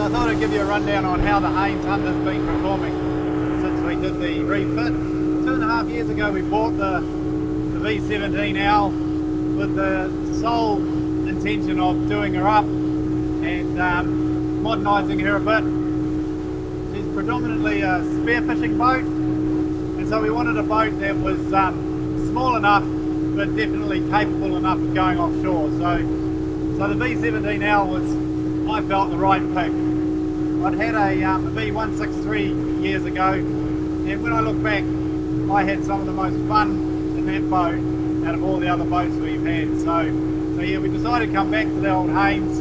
So I thought I'd give you a rundown on how the Haines Hunter's been performing since we did the refit. 2.5 years ago we bought the V17L with the sole intention of doing her up and modernising her a bit. She's predominantly a spearfishing boat, and so we wanted a boat that was small enough but definitely capable enough of going offshore. So the V17L was, I felt, the right pick. I'd had a V163 years ago, and when I look back, I had some of the most fun in that boat out of all the other boats we've had. So yeah, we decided to come back to the old Haines,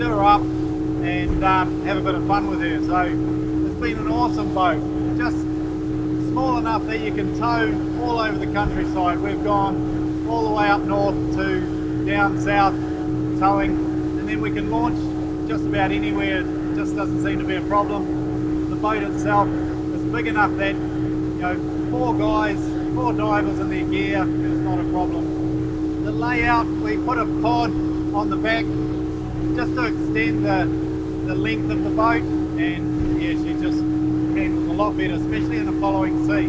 do her up, and have a bit of fun with her. So it's been an awesome boat, just small enough that you can tow all over the countryside. We've gone all the way up north to down south towing, and then we can launch just about anywhere. It just doesn't seem to be a problem. The boat itself is big enough that, you know, 4 divers in their gear is not a problem. The layout, we put a pod on the back just to extend the length of the boat, and yeah, she just handles a lot better, especially in the following sea.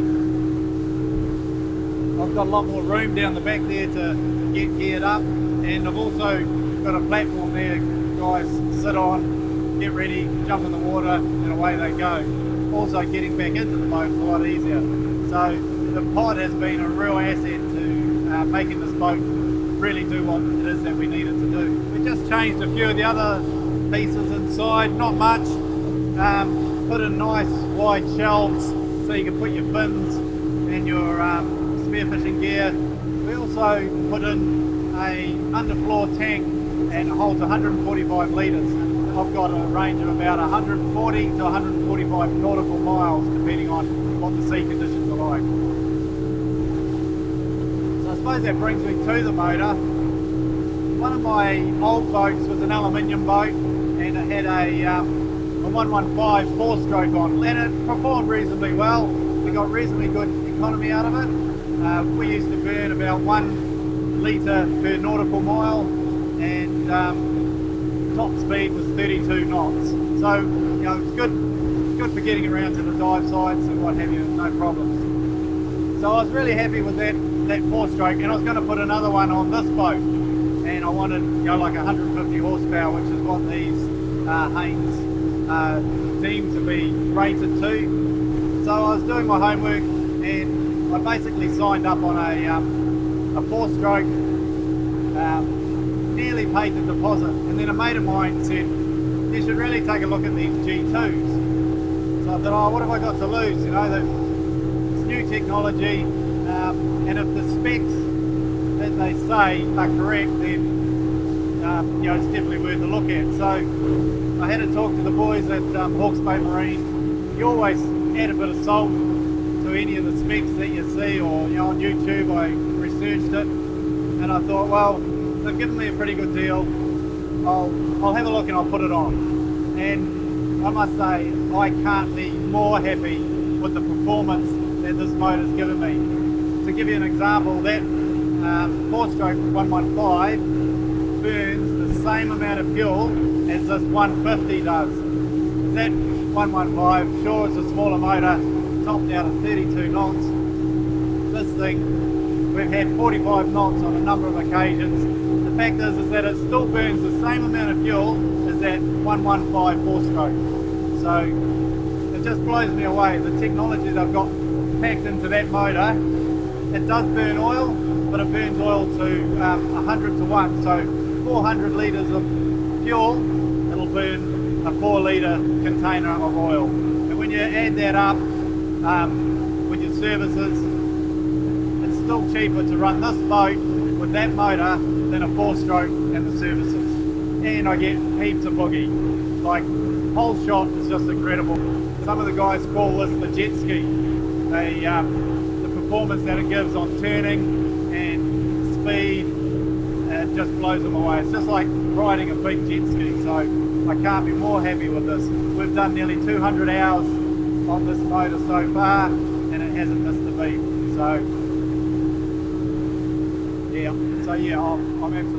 I've got a lot more room down the back there to get geared up, and I've also got a platform there guys sit on, get ready, jump in the water, and away they go. Also getting back into the boat is a lot easier. So the pod has been a real asset to making this boat really do what it is that we need it to do. We just changed a few of the other pieces inside, not much. Put in nice wide shelves so you can put your fins and your spearfishing gear. We also put in a underfloor tank, and it holds 145 litres. I've got a range of about 140 to 145 nautical miles depending on what the sea conditions are like. So I suppose that brings me to the motor. One of my old boats was an aluminium boat, and it had a 115 4-stroke on, and it performed reasonably well. We got reasonably good economy out of it. We used to burn about 1 litre per nautical mile, and top speed was 32 knots. So, you know, it's good for getting around to the dive sites and what have you, no problems. So I was really happy with that 4-stroke, and I was going to put another one on this boat, and I wanted, you know, like 150 horsepower, which is what these Haines deemed to be rated to. So I was doing my homework, and I basically signed up on a 4-stroke, nearly paid the deposit, and then a mate of mine said, you should really take a look at these G2s. So I thought, oh, what have I got to lose? You know, it's new technology, and if the specs that they say are correct, then you know, it's definitely worth a look at. So I had to talk to the boys at Hawke's Bay Marine. You always add a bit of salt to any of the specs that you see, or, you know, on YouTube I researched it, and I thought, well, they've given me a pretty good deal. I'll have a look and I'll put it on. And I must say, I can't be more happy with the performance that this motor's given me. To give you an example, that 4-stroke 115 burns the same amount of fuel as this 150 does. That 115, sure, it's a smaller motor, topped out at 32 knots. This thing, we've had 45 knots on a number of occasions. The fact is that it still burns the same amount of fuel as that 115 4-stroke. So it just blows me away. The technology they've got packed into that motor, it does burn oil, but it burns oil to 100 to 1. So 400 litres of fuel, it'll burn a 4-litre container of oil. And when you add that up with your services, it's still cheaper to run this boat with that motor than a 4-stroke and the services. And I get heaps of boogie. Like, whole shot is just incredible. Some of the guys call this the jet ski. The performance that it gives on turning and speed, it just blows them away. It's just like riding a big jet ski. So I can't be more happy with this. We've done nearly 200 hours on this motor so far, and it hasn't missed a beat. So yeah, I'm absolutely